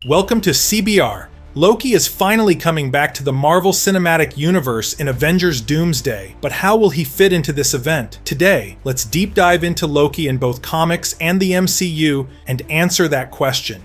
Welcome to CBR. Loki is finally coming back to the Marvel Cinematic Universe in Avengers Doomsday, but how will he fit into this event? Today, let's deep dive into Loki in both comics and the MCU and answer that question.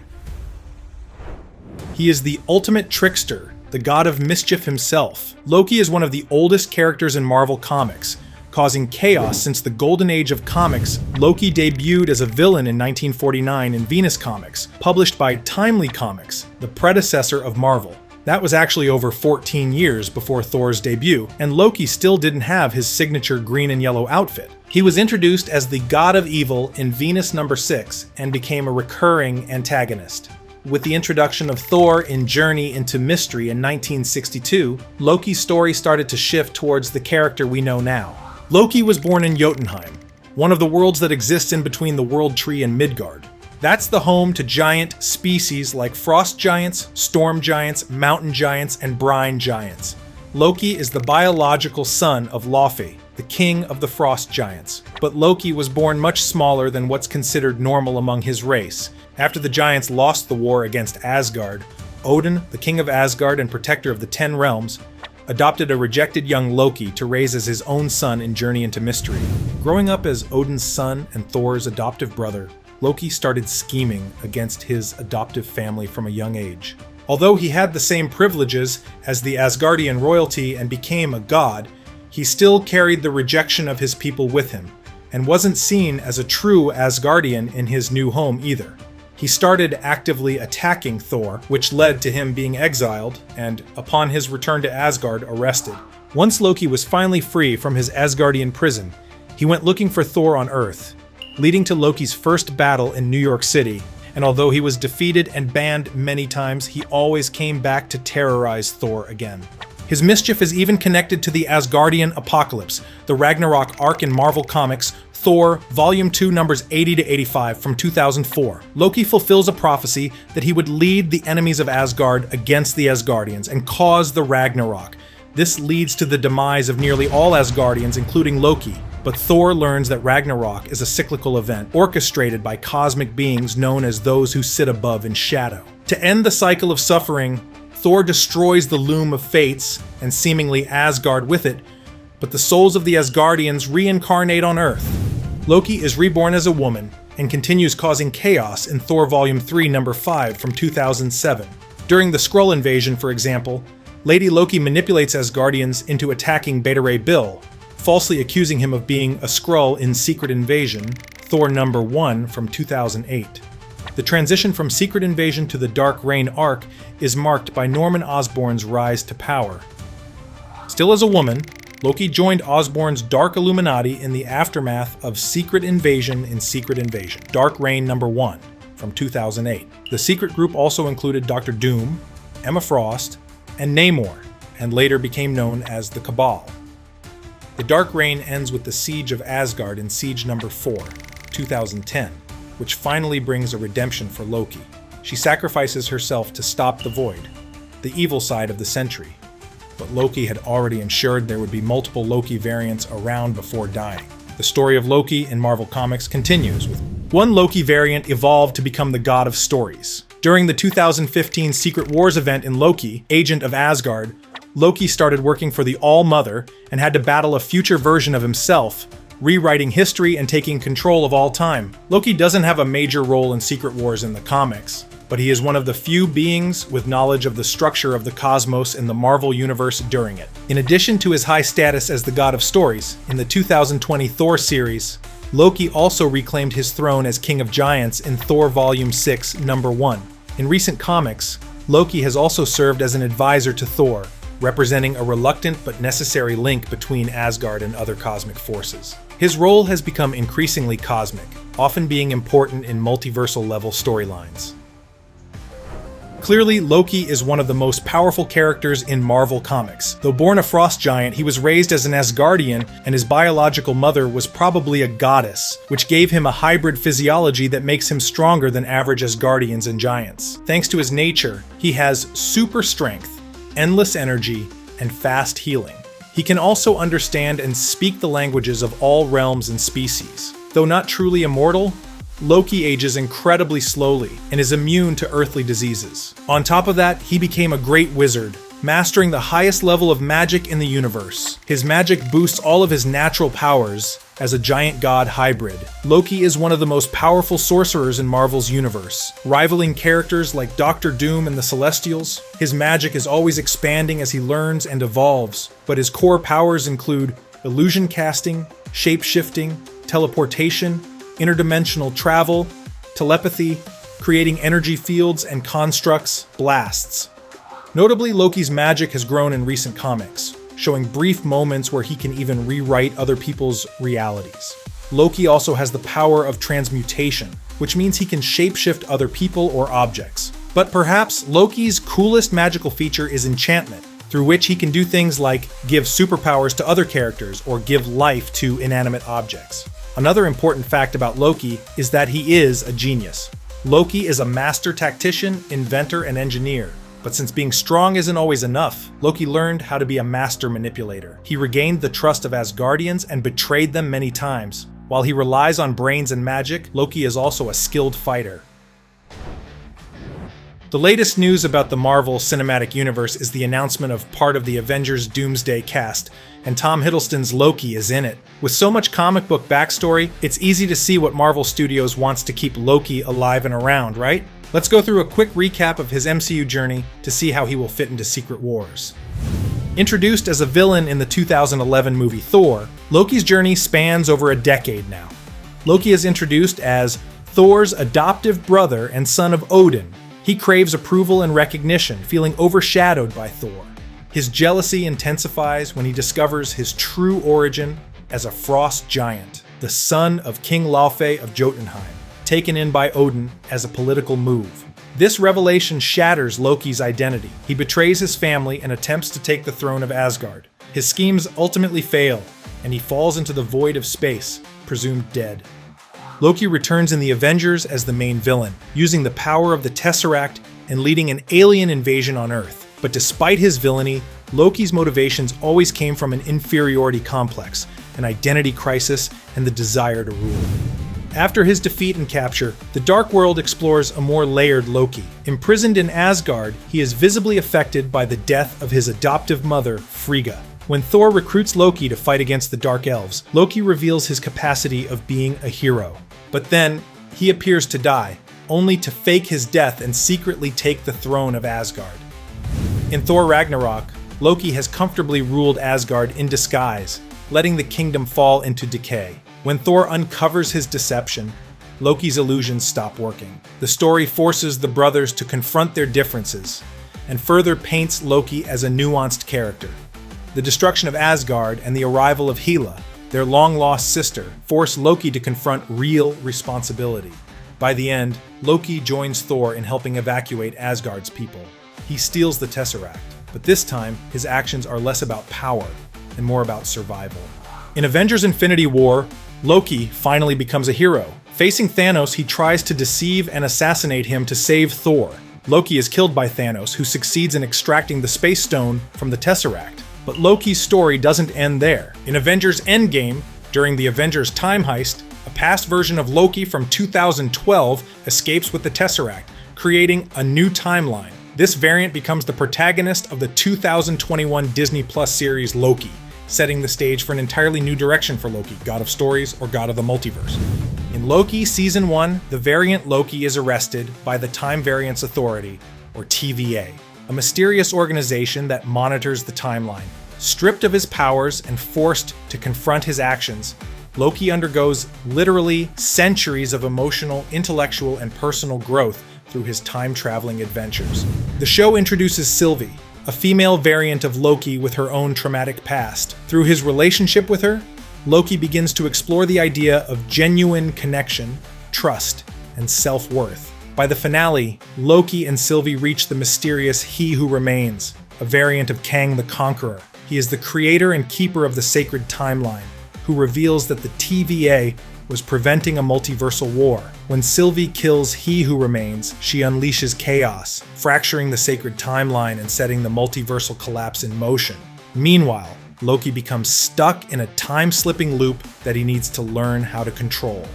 He is the ultimate trickster, the god of mischief himself. Loki is one of the oldest characters in Marvel Comics, causing chaos since the golden age of comics. Loki debuted as a villain in 1949 in Venus Comics, published by Timely Comics, the predecessor of Marvel. That was actually over 14 years before Thor's debut, and Loki still didn't have his signature green and yellow outfit. He was introduced as the god of evil in Venus number 6 and became a recurring antagonist. With the introduction of Thor in Journey into Mystery in 1962, Loki's story started to shift towards the character we know now. Loki was born in Jotunheim, one of the worlds that exists in between the World Tree and Midgard. That's the home to giant species like frost giants, storm giants, mountain giants, and brine giants. Loki is the biological son of Laufey, the king of the frost giants. But Loki was born much smaller than what's considered normal among his race. After the giants lost the war against Asgard, Odin, the king of Asgard and protector of the 10 realms, adopted a rejected young Loki to raise as his own son in Journey into Mystery. Growing up as Odin's son and Thor's adoptive brother, Loki started scheming against his adoptive family from a young age. Although he had the same privileges as the Asgardian royalty and became a god, he still carried the rejection of his people with him, and wasn't seen as a true Asgardian in his new home either. He started actively attacking Thor, which led to him being exiled and, upon his return to Asgard, arrested. Once Loki was finally free from his Asgardian prison, he went looking for Thor on Earth, leading to Loki's first battle in New York City, and although he was defeated and banned many times, he always came back to terrorize Thor again. His mischief is even connected to the Asgardian apocalypse, the Ragnarok arc in Marvel Comics, Thor, Volume 2, numbers 80 to 85 from 2004. Loki fulfills a prophecy that he would lead the enemies of Asgard against the Asgardians and cause the Ragnarok. This leads to the demise of nearly all Asgardians, including Loki. But Thor learns that Ragnarok is a cyclical event orchestrated by cosmic beings known as those who sit above in shadow. To end the cycle of suffering, Thor destroys the Loom of Fates and seemingly Asgard with it, but the souls of the Asgardians reincarnate on Earth. Loki is reborn as a woman and continues causing chaos in Thor Volume 3, number 5 from 2007. During the Skrull invasion, for example, Lady Loki manipulates Asgardians into attacking Beta Ray Bill, falsely accusing him of being a Skrull in Secret Invasion, Thor number 1 from 2008. The transition from Secret Invasion to the Dark Reign arc is marked by Norman Osborn's rise to power. Still as a woman, Loki joined Osborn's Dark Illuminati in the aftermath of Secret Invasion in Secret Invasion, Dark Reign number 1 from 2008. The secret group also included Dr. Doom, Emma Frost, and Namor, and later became known as the Cabal. The Dark Reign ends with the Siege of Asgard in Siege number 4, 2010, which finally brings a redemption for Loki. She sacrifices herself to stop the Void, the evil side of the Sentry. But Loki had already ensured there would be multiple Loki variants around before dying. The story of Loki in Marvel Comics continues, with one Loki variant evolved to become the God of Stories. During the 2015 Secret Wars event in Loki, Agent of Asgard, Loki started working for the All-Mother and had to battle a future version of himself, rewriting history and taking control of all time. Loki doesn't have a major role in Secret Wars in the comics, but he is one of the few beings with knowledge of the structure of the cosmos in the Marvel Universe during it. In addition to his high status as the God of Stories, in the 2020 Thor series, Loki also reclaimed his throne as King of Giants in Thor Volume 6, number 1. In recent comics, Loki has also served as an advisor to Thor, representing a reluctant but necessary link between Asgard and other cosmic forces. His role has become increasingly cosmic, often being important in multiversal-level storylines. Clearly, Loki is one of the most powerful characters in Marvel Comics. Though born a frost giant, he was raised as an Asgardian, and his biological mother was probably a goddess, which gave him a hybrid physiology that makes him stronger than average Asgardians and giants. Thanks to his nature, he has super strength, endless energy, and fast healing. He can also understand and speak the languages of all realms and species. Though not truly immortal, Loki ages incredibly slowly and is immune to earthly diseases. On top of that, he became a great wizard, mastering the highest level of magic in the universe. His magic boosts all of his natural powers as a giant god hybrid. Loki is one of the most powerful sorcerers in Marvel's universe, rivaling characters like Doctor Doom and the Celestials. His magic is always expanding as he learns and evolves, but his core powers include illusion casting, shape-shifting, teleportation, interdimensional travel, telepathy, creating energy fields and constructs, blasts. Notably, Loki's magic has grown in recent comics, showing brief moments where he can even rewrite other people's realities. Loki also has the power of transmutation, which means he can shapeshift other people or objects. But perhaps Loki's coolest magical feature is enchantment, through which he can do things like give superpowers to other characters or give life to inanimate objects. Another important fact about Loki is that he is a genius. Loki is a master tactician, inventor, and engineer. But since being strong isn't always enough, Loki learned how to be a master manipulator. He regained the trust of Asgardians and betrayed them many times. While he relies on brains and magic, Loki is also a skilled fighter. The latest news about the Marvel Cinematic Universe is the announcement of part of the Avengers Doomsday cast, and Tom Hiddleston's Loki is in it. With so much comic book backstory, it's easy to see what Marvel Studios wants to keep Loki alive and around, right? Let's go through a quick recap of his MCU journey to see how he will fit into Secret Wars. Introduced as a villain in the 2011 movie Thor, Loki's journey spans over a decade now. Loki is introduced as Thor's adoptive brother and son of Odin. He craves approval and recognition, feeling overshadowed by Thor. His jealousy intensifies when he discovers his true origin as a frost giant, the son of King Laufey of Jotunheim, taken in by Odin as a political move. This revelation shatters Loki's identity. He betrays his family and attempts to take the throne of Asgard. His schemes ultimately fail, and he falls into the void of space, presumed dead. Loki returns in the Avengers as the main villain, using the power of the Tesseract and leading an alien invasion on Earth. But despite his villainy, Loki's motivations always came from an inferiority complex, an identity crisis, and the desire to rule. After his defeat and capture, the Dark World explores a more layered Loki. Imprisoned in Asgard, he is visibly affected by the death of his adoptive mother, Frigga. When Thor recruits Loki to fight against the Dark Elves, Loki reveals his capacity of being a hero. But then, he appears to die, only to fake his death and secretly take the throne of Asgard. In Thor Ragnarok, Loki has comfortably ruled Asgard in disguise, letting the kingdom fall into decay. When Thor uncovers his deception, Loki's illusions stop working. The story forces the brothers to confront their differences, and further paints Loki as a nuanced character. The destruction of Asgard and the arrival of Hela, their long-lost sister, force Loki to confront real responsibility. By the end, Loki joins Thor in helping evacuate Asgard's people. He steals the Tesseract, but this time, his actions are less about power and more about survival. In Avengers Infinity War, Loki finally becomes a hero. Facing Thanos, he tries to deceive and assassinate him to save Thor. Loki is killed by Thanos, who succeeds in extracting the Space Stone from the Tesseract. But Loki's story doesn't end there. In Avengers Endgame, during the Avengers time heist, a past version of Loki from 2012 escapes with the Tesseract, creating a new timeline. This variant becomes the protagonist of the 2021 Disney Plus series Loki, setting the stage for an entirely new direction for Loki, God of Stories or God of the Multiverse. In Loki Season 1, the variant Loki is arrested by the Time Variance Authority, or TVA, a mysterious organization that monitors the timeline. Stripped of his powers and forced to confront his actions, Loki undergoes literally centuries of emotional, intellectual, and personal growth through his time-traveling adventures. The show introduces Sylvie, a female variant of Loki with her own traumatic past. Through his relationship with her, Loki begins to explore the idea of genuine connection, trust, and self-worth. By the finale, Loki and Sylvie reach the mysterious He Who Remains, a variant of Kang the Conqueror. He is the creator and keeper of the sacred timeline, who reveals that the TVA was preventing a multiversal war. When Sylvie kills He Who Remains, she unleashes chaos, fracturing the sacred timeline and setting the multiversal collapse in motion. Meanwhile, Loki becomes stuck in a time-slipping loop that he needs to learn how to control.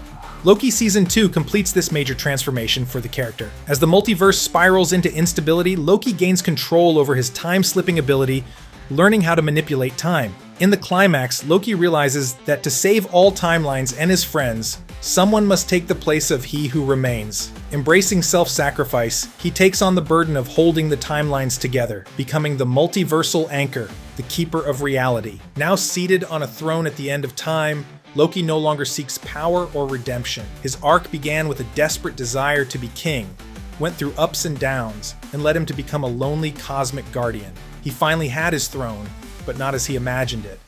Loki Season 2 completes this major transformation for the character. As the multiverse spirals into instability, Loki gains control over his time-slipping ability, learning how to manipulate time. In the climax, Loki realizes that to save all timelines and his friends, someone must take the place of he who remains. Embracing self-sacrifice, he takes on the burden of holding the timelines together, becoming the multiversal anchor, the keeper of reality. Now seated on a throne at the end of time, Loki no longer seeks power or redemption. His arc began with a desperate desire to be king, went through ups and downs, and led him to become a lonely cosmic guardian. He finally had his throne, but not as he imagined it.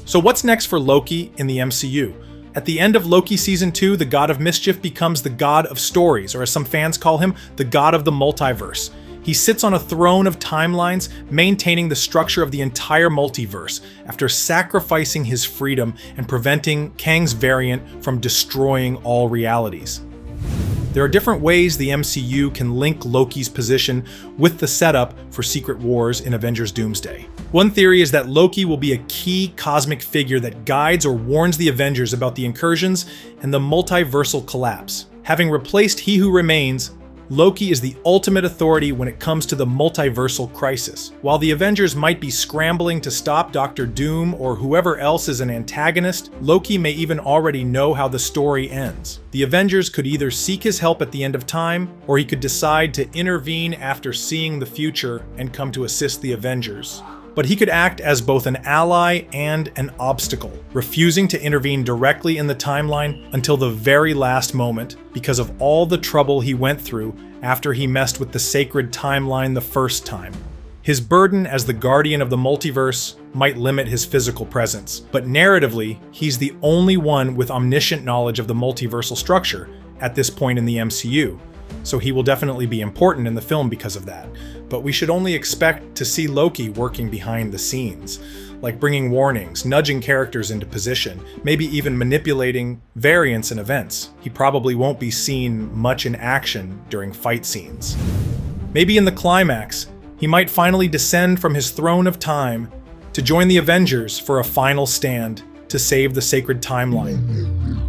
So what's next for Loki in the MCU? At the end of Loki Season 2, the God of Mischief becomes the God of Stories, or as some fans call him, the God of the Multiverse. He sits on a throne of timelines, maintaining the structure of the entire multiverse, after sacrificing his freedom and preventing Kang's variant from destroying all realities. There are different ways the MCU can link Loki's position with the setup for Secret Wars in Avengers Doomsday. One theory is that Loki will be a key cosmic figure that guides or warns the Avengers about the incursions and the multiversal collapse. Having replaced He Who Remains, Loki is the ultimate authority when it comes to the multiversal crisis. While the Avengers might be scrambling to stop Dr. Doom or whoever else is an antagonist, Loki may even already know how the story ends. The Avengers could either seek his help at the end of time, or he could decide to intervene after seeing the future and come to assist the Avengers. But he could act as both an ally and an obstacle, refusing to intervene directly in the timeline until the very last moment because of all the trouble he went through after he messed with the sacred timeline the first time. His burden as the guardian of the multiverse might limit his physical presence, but narratively, he's the only one with omniscient knowledge of the multiversal structure at this point in the MCU. So he will definitely be important in the film because of that. But we should only expect to see Loki working behind the scenes, like bringing warnings, nudging characters into position, maybe even manipulating variants and events. He probably won't be seen much in action during fight scenes. Maybe in the climax, he might finally descend from his throne of time to join the Avengers for a final stand to save the sacred timeline.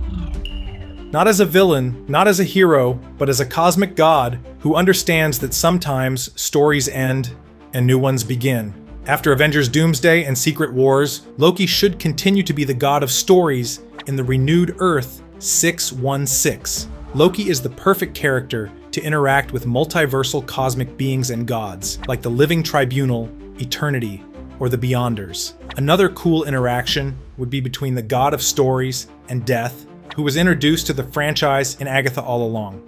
Not as a villain, not as a hero, but as a cosmic god who understands that sometimes stories end and new ones begin. After Avengers Doomsday and Secret Wars, Loki should continue to be the god of stories in the renewed Earth 616. Loki is the perfect character to interact with multiversal cosmic beings and gods, like the Living Tribunal, Eternity, or the Beyonders. Another cool interaction would be between the god of stories and death, who was introduced to the franchise in Agatha All Along.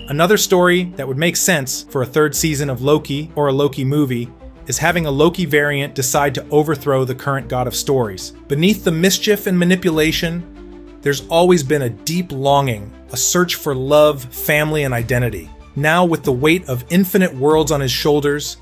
Another story that would make sense for a third season of Loki or a Loki movie is having a Loki variant decide to overthrow the current god of stories. Beneath the mischief and manipulation, there's always been a deep longing, a search for love, family, and identity. Now, with the weight of infinite worlds on his shoulders,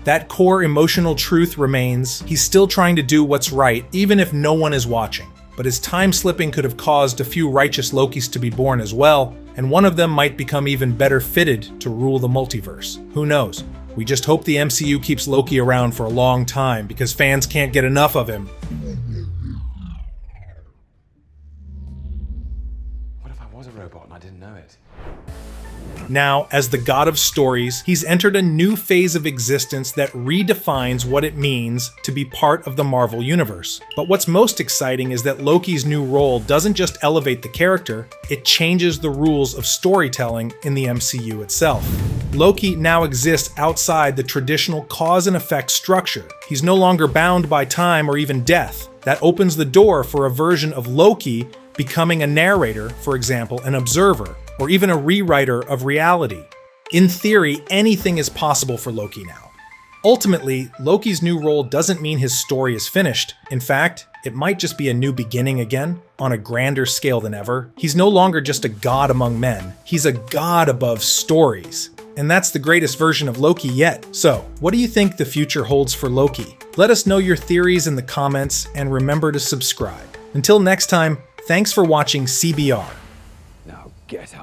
that core emotional truth remains. He's still trying to do what's right, even if no one is watching. But his time slipping could have caused a few righteous Lokis to be born as well, and one of them might become even better fitted to rule the multiverse. Who knows? We just hope the MCU keeps Loki around for a long time, because fans can't get enough of him. What if I was a robot and I didn't know it? Now, as the god of stories, he's entered a new phase of existence that redefines what it means to be part of the Marvel Universe. But what's most exciting is that Loki's new role doesn't just elevate the character, it changes the rules of storytelling in the MCU itself. Loki now exists outside the traditional cause and effect structure. He's no longer bound by time or even death. That opens the door for a version of Loki becoming a narrator, for example, an observer, or even a rewriter of reality. In theory, anything is possible for Loki now. Ultimately, Loki's new role doesn't mean his story is finished. In fact, it might just be a new beginning again, on a grander scale than ever. He's no longer just a god among men. He's a god above stories. And that's the greatest version of Loki yet. So, what do you think the future holds for Loki? Let us know your theories in the comments, and remember to subscribe. Until next time, thanks for watching CBR. Now get out.